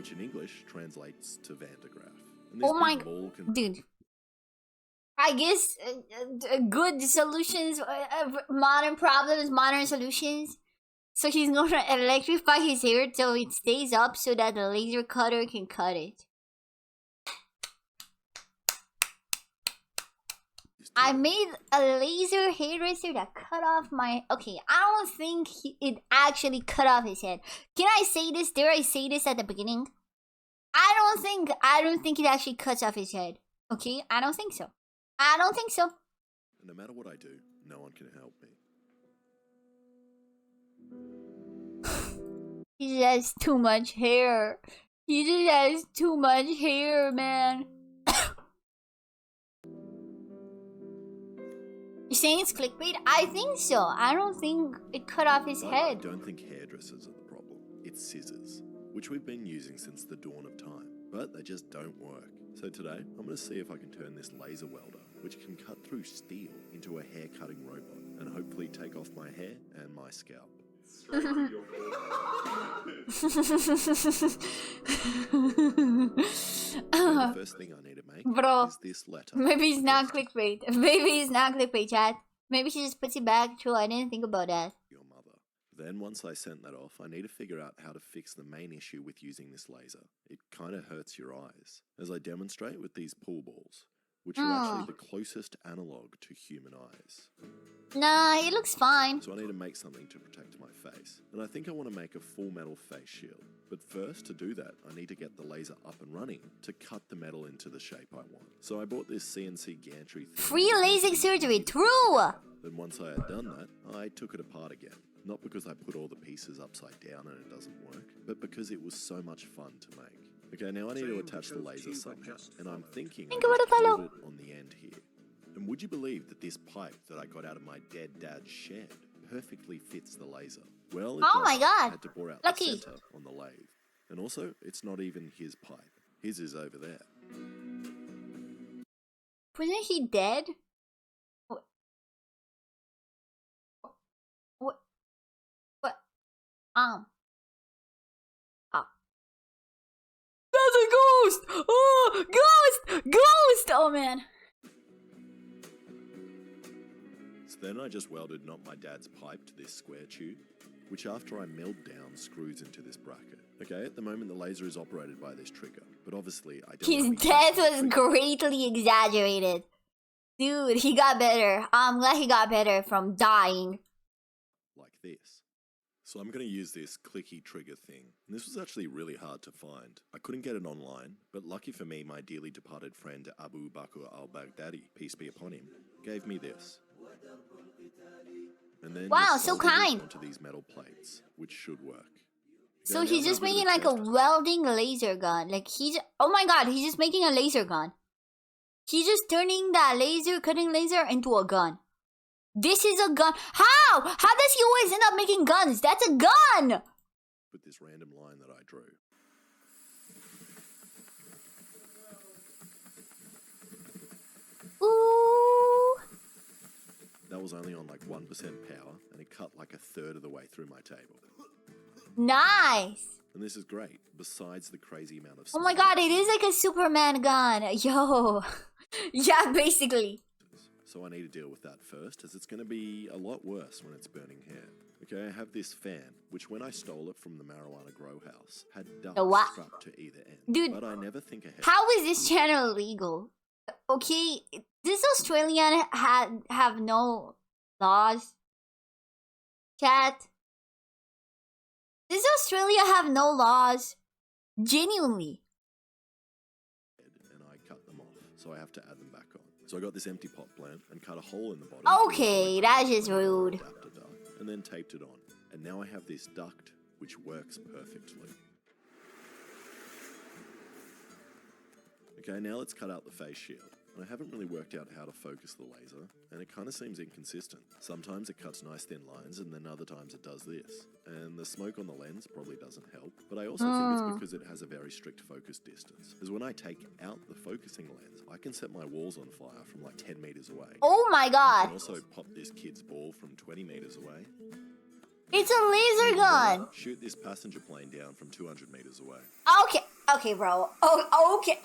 which in English translates to Van de Graaff. Oh my dude. I guess good solutions, modern problems, modern solutions. So he's gonna electrify his hair till it stays up so that the laser cutter can cut it. I made a laser hairdresser that cut off my... Okay, I don't think it actually cut off his head. Can I say this? Dare I say this at the beginning? I don't think it actually cuts off his head. Okay, I don't think so. I don't think so. No matter what I do, no one can help me. He just has too much hair. He just has too much hair, man. You're saying it's clickbait? I think so. I don't think it cut off his head. I don't think hairdressers are the problem. It's scissors, which we've been using since the dawn of time, but they just don't work. So today, I'm going to see if I can turn this laser welder, which can cut through steel, into a hair cutting robot, and hopefully take off my hair and my scalp. The first thing I need to make is this letter. Maybe it's not clickbait. Maybe it's not clickbait, chat. Maybe she just puts it back. True, I didn't think about that. Your mother. Then once I sent that off, I need to figure out how to fix the main issue with using this laser. It kind of hurts your eyes, as I demonstrate with these pool balls, which are actually the closest analog to human eyes. Nah, it looks fine. So I need to make something to protect my face. And I think I want to make a full metal face shield. But first, to do that, I need to get the laser up and running to cut the metal into the shape I want. So I bought this CNC gantry thing. Free LASIK surgery, true! Then once I had done that, I took it apart again. Not because I put all the pieces upside down and it doesn't work, but because it was so much fun to make. Okay, now I need to attach the laser somehow, and I'm thinking I just hold it on the end here. And would you believe that this pipe that I got out of my dead dad's shed perfectly fits the laser? Well, it oh my god! I had to bore out the center on the lathe. And also, it's not even his pipe. His is over there. Wasn't he dead? What? That's a ghost! Oh, ghost! Ghost! Oh man. So then I just welded not my dad's pipe to this square tube, which after I milled down screws into this bracket. Okay, at the moment the laser is operated by this trigger, but obviously I don't... His death was greatly exaggerated. Dude, he got better. I'm glad he got better from dying. Like this. So I'm going to use this clicky trigger thing. And this was actually really hard to find. I couldn't get it online, but lucky for me, my dearly departed friend Abu Bakr al-Baghdadi, peace be upon him, gave me this. And then wow, so kind. Onto these metal plates, which should work. So he's just making like a welding laser gun. Like he's... Oh my god, he's just making a laser gun. He's just turning that laser, cutting laser into a gun. This is a gun. How? How does he always end up making guns? That's a gun! With this random line that I drew. Ooh. That was only on like 1% power, and it cut like a third of the way through my table. Nice! And this is great, besides the crazy amount of... Oh my god, it is like a Superman gun. Yo. Yeah, basically. So I need to deal with that first, as it's going to be a lot worse when it's burning hair. Okay, I have this fan, which when I stole it from the marijuana grow house, had ducts strapped to either end. Dude, but I never think ahead. How is this channel legal? Okay, does Australia have no laws? Chat? Does Australia have no laws? Genuinely. And I cut them off, so I have to add them back on. So I got this empty pot plant and cut a hole in the bottom. Okay, that's just rude. And then taped it on. And now I have this duct, which works perfectly. Okay, now let's cut out the face shield. I haven't really worked out how to focus the laser, and it kind of seems inconsistent. Sometimes it cuts nice thin lines, and then other times it does this. And the smoke on the lens probably doesn't help, but I also think it's because it has a very strict focus distance. Because when I take out the focusing lens, I can set my walls on fire from like 10 meters away. Oh my god! I can also pop this kid's ball from 20 meters away. It's a laser gun! Shoot this passenger plane down from 200 meters away. Okay. Okay, bro. Oh, okay.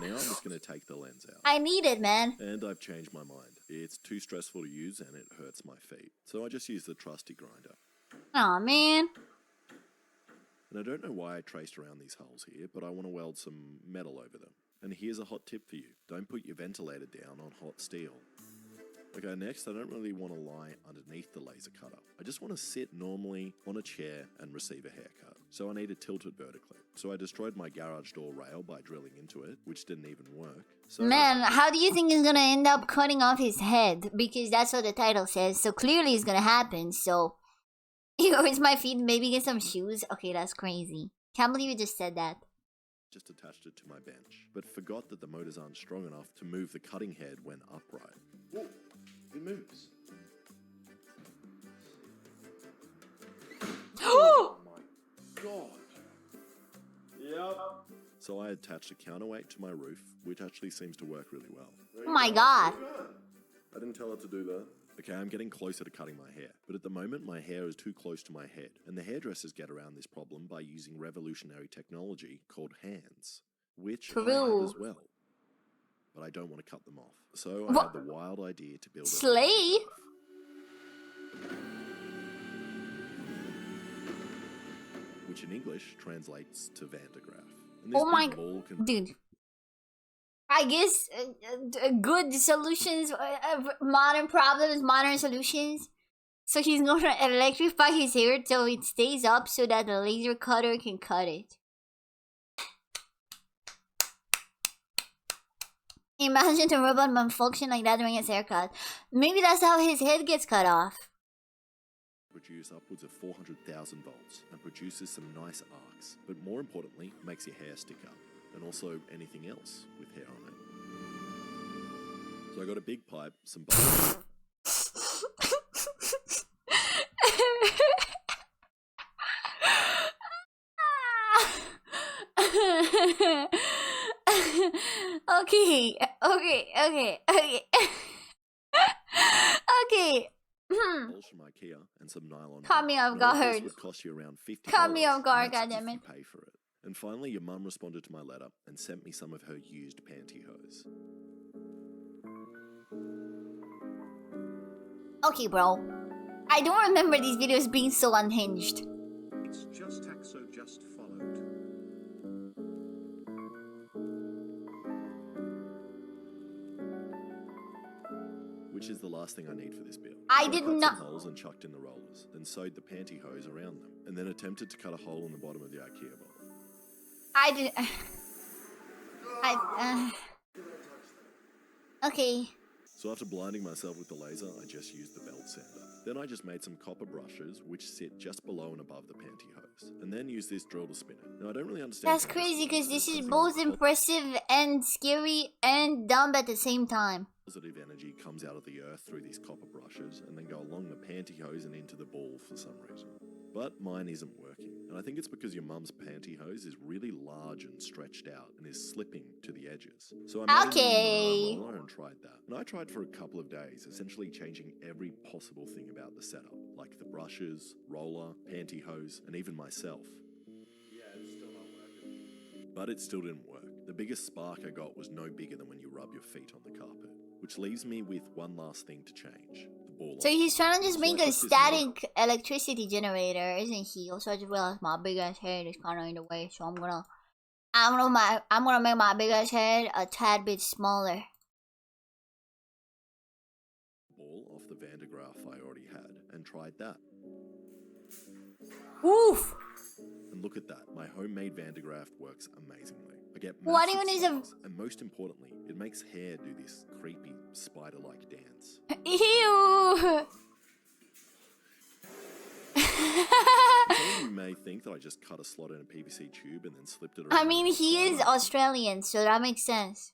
Now I'm just going to take the lens out. I need it, man. And I've changed my mind. It's too stressful to use and it hurts my feet. So I just use the trusty grinder. Aw, man. And I don't know why I traced around these holes here, but I want to weld some metal over them. And here's a hot tip for you. Don't put your ventilator down on hot steel. Okay, next, I don't really want to lie underneath the laser cutter. I just want to sit normally on a chair and receive a haircut. So I need to tilt it vertically. So I destroyed my garage door rail by drilling into it, which didn't even work. So Man, how do you think he's gonna end up cutting off his head? Because that's what the title says. So clearly it's gonna happen. So, where's my feet? Maybe get some shoes? Okay, that's crazy. Can't believe you just said that. just attached it to my bench, but forgot that the motors aren't strong enough to move the cutting head when upright. Whoa, it moves. Oh my god. Yep. So I attached a counterweight to my roof, which actually seems to work really well. Oh my god. I didn't tell her to do that. Okay, I'm getting closer to cutting my hair, but at the moment my hair is too close to my head, and the hairdressers get around this problem by using revolutionary technology called hands, which I have as well. But I don't want to cut them off, so I had the wild idea to build a Slay? which in English translates to Van de Graaff. And this Oh my ball can dude. I guess good solutions, modern problems, modern solutions. So he's gonna electrify his hair till it stays up so that the laser cutter can cut it. Imagine the robot malfunction like that during his haircut. Maybe that's how his head gets cut off. produce upwards of 400,000 volts and produces some nice arcs, but more importantly, makes your hair stick up, and also anything else with hair on it. So I got a big pipe, some bolts. Okay. Bolts from IKEA and some nylon. Caught me off And all of this guard. would cost you around $50. Caught me off guard, and that's if goddammit. you pay for it. And finally, your mum responded to my letter and sent me some of her used pantyhose. Okay, bro. I don't remember these videos being so unhinged. It's just Taxo just followed. Which is the last thing I need for this build. I So did cut not- some holes and chucked in the rollers, then sewed the pantyhose around them, and then attempted to cut a hole in the bottom of the IKEA bowl. I did. Okay. So after blinding myself with the laser, I just used the belt sander. Then I just made some copper brushes, which sit just below and above the pantyhose, and then used this drill to spin it. Now I don't really understand. That's how crazy because this is something both like impressive and scary and dumb at the same time. positive energy comes out of the earth through these copper brushes and then go along the pantyhose and into the ball for some reason. But mine isn't working, and I think it's because your mum's pantyhose is really large and stretched out and is slipping to the edges. So I made Okay. a roller and tried that. And I tried for a couple of days, essentially changing every possible thing about the setup, like the brushes, roller, pantyhose, and even myself. Yeah, it's still not working. But it still didn't work. The biggest spark I got was no bigger than when you rub your feet on the carpet, which leaves me with one last thing to change, the ball. So he's trying to just So I make put a this in static electricity generator, isn't he? Also, I just realized my big ass head is kind of in the way, so I'm gonna make my big ass head a tad bit smaller. ball off the Van de Graaff I already had and tried that. Oof! And look at that, my homemade Van de Graaff works amazingly. I get What massive even is a- size, and most importantly, it makes hair do this creepy spider-like dance. Ew! Some of you may think that I just cut a slot in a PVC tube and then slipped it around. I mean, he is Australian, so that makes sense.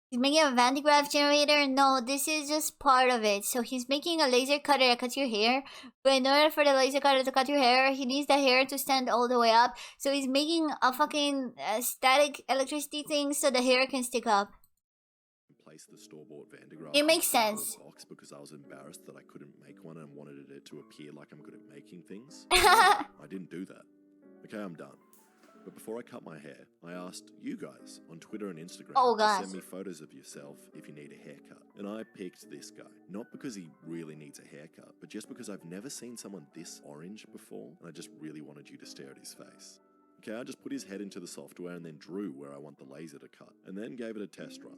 He's making a Van de Graaff generator? No, this is just part of it. So he's making a laser cutter that cuts your hair. But in order for the laser cutter to cut your hair, he needs the hair to stand all the way up. So he's making a fucking static electricity thing so the hair can stick up. Place the store-bought Van de Graaff It makes in a sense. box because because I was embarrassed that I couldn't make one and wanted it to appear like I'm good at making things. I didn't do that. Okay, I'm done. But before I cut my hair, I asked you guys on Twitter and Instagram to send me photos of yourself if you need a haircut. And I picked this guy. Not because he really needs a haircut, but just because I've never seen someone this orange before, and I just really wanted you to stare at his face. Okay, I just put his head into the software and then drew where I want the laser to cut, and then gave it a test run.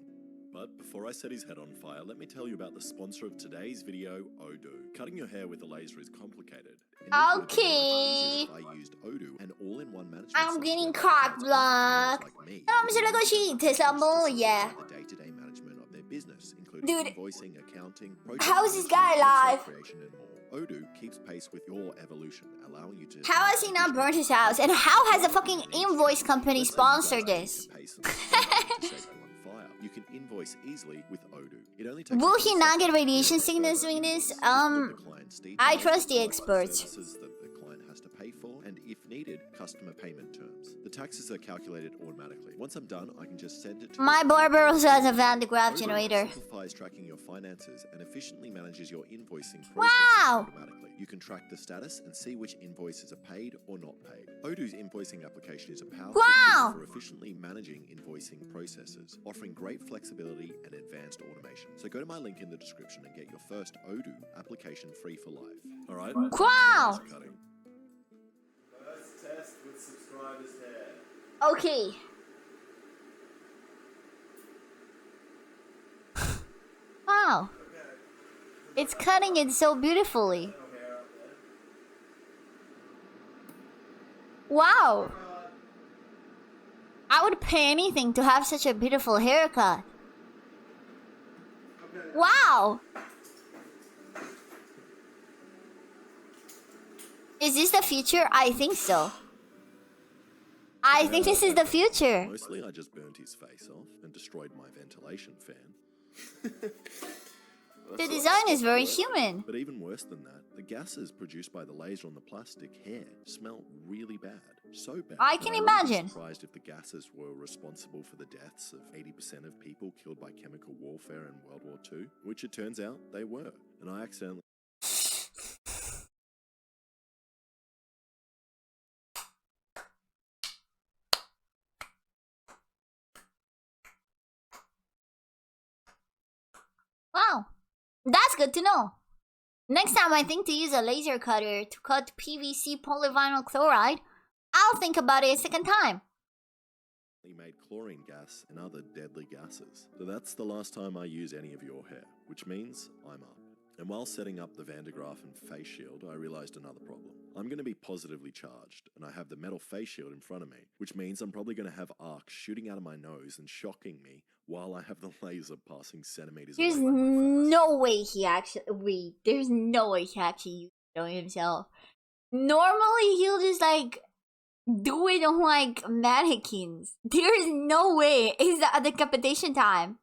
But before I set his head on fire, let me tell you about the sponsor of today's video, Odoo. Cutting your hair with a laser is complicated. Okay. If I used Odoo, an all-in-one management I'm getting cock blocked. Yeah. The day-to-day management of their business, including Dude, invoicing, accounting, how is this guy alive? creation, and more. Odoo keeps pace with your evolution, allowing you to. How has he not burnt his house? And how has a fucking invoice company sponsored this? You can invoice easily with Odoo. It only takes Will he not get radiation sickness doing this? I trust the experts. That the client has to pay for, and if needed, customer payment terms. The taxes are calculated automatically. Once I'm done, I can just send it to my barber also has a Van de Graaff Odoo generator. simplifies tracking your finances and efficiently manages your invoicing process automatically. You can track the status and see which invoices are paid or not paid. Odoo's invoicing application is a powerful tool for efficiently managing invoicing processes, offering great flexibility and advanced automation. So go to my link in the description and get your first Odoo application free for life. All right? Wow. First test with subscribers hair. Okay. Wow. It's cutting it so beautifully. Wow. I would pay anything to have such a beautiful haircut. Wow. Is this the future? I think so. I think this is the future. Mostly I just burnt his face off and destroyed my ventilation fan. The design is very human. But even worse than that, the gases produced by the laser on the plastic hair smell really bad. So bad. I can imagine. I'm surprised if the gases were responsible for the deaths of 80% of people killed by chemical warfare in World War II, which it turns out they were. And I accidentally... Wow. That's good to know. Next time I think to use a laser cutter to cut PVC polyvinyl chloride, I'll think about it a second time. He made chlorine gas and other deadly gases. So that's the last time I use any of your hair, which means I'm up. And while setting up the Van de Graaff and face shield, I realized another problem. I'm going to be positively charged, and I have the metal face shield in front of me, which means I'm probably going to have arcs shooting out of my nose and shocking me while I have the laser passing centimeters away There's from my face. no way he actually there's no way he actually used it on himself. Normally he'll just like do it on like mannequins. There is no way. It's the decapitation time.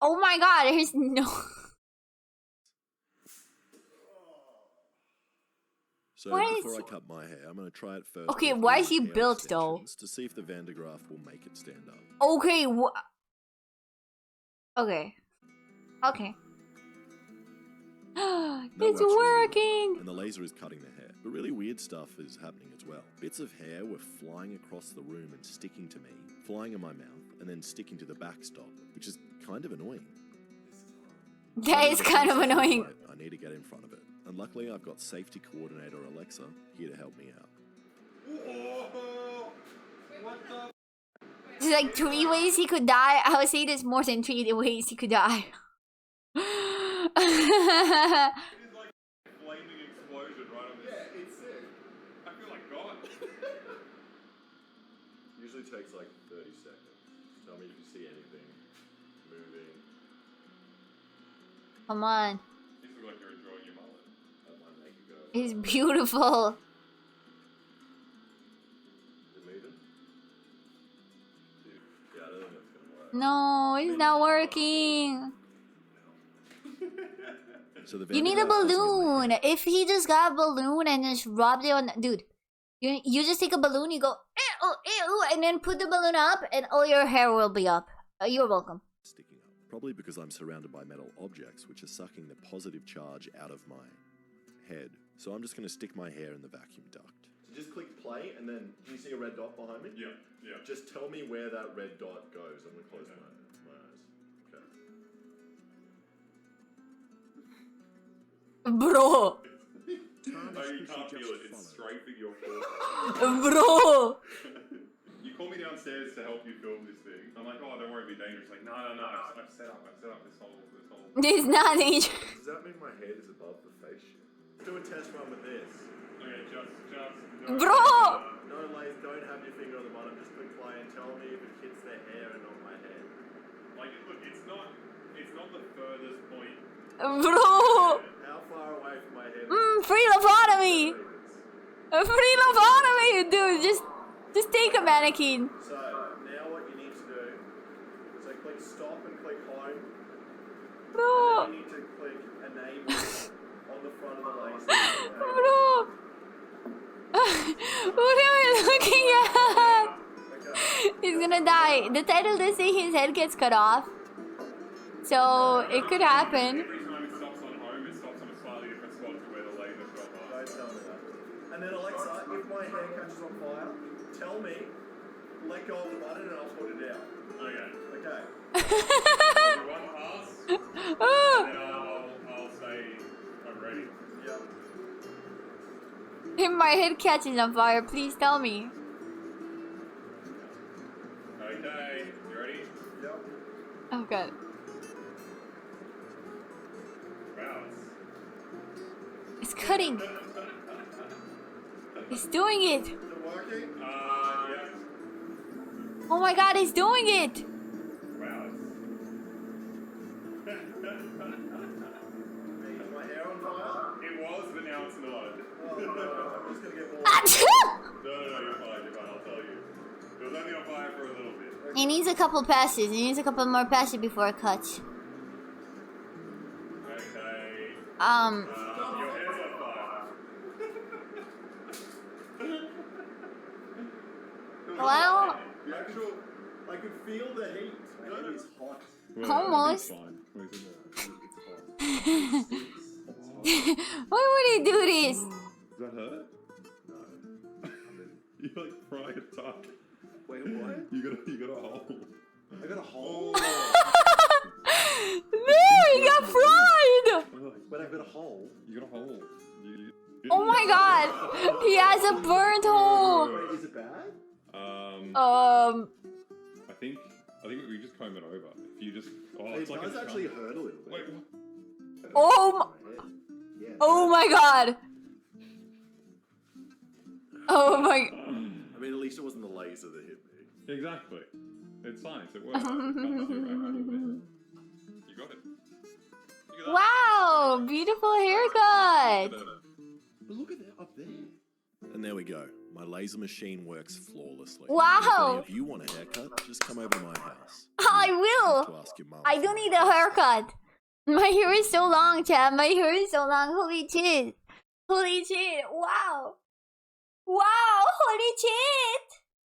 Oh my god, there's no. So What before is- I cut my hair, I'm going to try it first. Okay, with why the is he hair built, though? extensions to see if the Van de Graaff will make it stand up. Okay, okay. Okay. No It's action working! And the laser is cutting the hair. But really weird stuff is happening as well. Bits of hair were flying across the room and sticking to me, flying in my mouth, and then sticking to the backstop, which is kind of annoying. That is kind of annoying. I need to get in front of it. And luckily I've got safety coordinator Alexa here to help me out. There's like 3 ways he could die. I would say there's more than 3 ways he could die. It is like a flaming explosion right on this. Yeah, it's sick. I feel like God. Usually takes like 30 seconds. Tell me if you see anything moving. Come on. You look like you're enjoying your mullet. That might make it go. He's beautiful. Is it moving? Yeah, I don't think that's gonna work. No, it's not working. So the You need a balloon. If he just got a balloon and just rubbed it on, dude, you just take a balloon, you go, and then put the balloon up, and all your hair will be up. You're welcome. Sticking up. Probably because I'm surrounded by metal objects which are sucking the positive charge out of my head. So I'm just going to stick my hair in the vacuum duct. So just click play and then, can you see a red dot behind me? Yeah, yeah. Just tell me where that red dot goes. I'm going to close my eyes. Okay. Bro! Oh, you can't feel it. It's strafing your forehead. Bro! You call me downstairs to help you film this thing. I'm like, oh, don't worry, it'll be dangerous. Like, no. I've set up this whole. This is not dangerous. Does that mean my head is above the face shield? Do a test run with this. Okay, just. Bro! No, Lays, don't have your finger on the bottom. Just click play and tell me if it hits the hair and not my head. Like, look, it's not the furthest point. Bro! How far away from my head? Free lobotomy! Free lobotomy, dude! Just take a mannequin. So, now what you need to do, so click stop and click home. Bro! And then you need to click enable on the front of the laser. Bro! What am I looking at? Okay. He's gonna die. The title does say his head gets cut off. So, it could happen. Every time it stops on home, it stops on a slightly different spot to where the laser shot was. Don't tell me that. And then Alexa, if my hair catches on fire, tell me, let go of the button and I'll put it out. Okay. Okay. I'll do one pass, and then I'll say I'm ready. Yep. If my head catches on fire, please tell me. Okay, you ready? Yep. Oh god. Wow. It's cutting. He's doing it. Is it working? Yeah. Oh my god, he's doing it. Wow. Is my hair on fire? It was, but now it's not. Oh no, I'm just gonna get more. Achoo! No, you're fine, I'll tell you. It was only on fire for a little bit. He needs a couple passes. He needs a couple more passes before it cuts. Okay. Um. Your head's on fire. Well, The actual, I could feel the heat. No, it's hot. almost. It's fine. Why would he do this? Does that hurt? No. You like fried duck. Wait, what? You got a hole. I got a hole. No, he got fried! But I've got a hole. You got a hole. Oh my god! He has a burnt hole! Wait, is it bad? I think we just comb it over. If you just It like does a actually chunk. hurt a little bit. Wait, what? Oh my god! Oh my. I mean, at least it wasn't the laser that hit me. Exactly. It's science. It works. You got it. Wow! Beautiful haircut! But look at that up there. And there we go. My laser machine works flawlessly. Wow. If you want a haircut, just come over to my house. I To will! ask your mum. I don't need a haircut! My hair is so long, Chad. My hair is so long. Holy shit! Holy shit! Wow! Wow! Holy shit!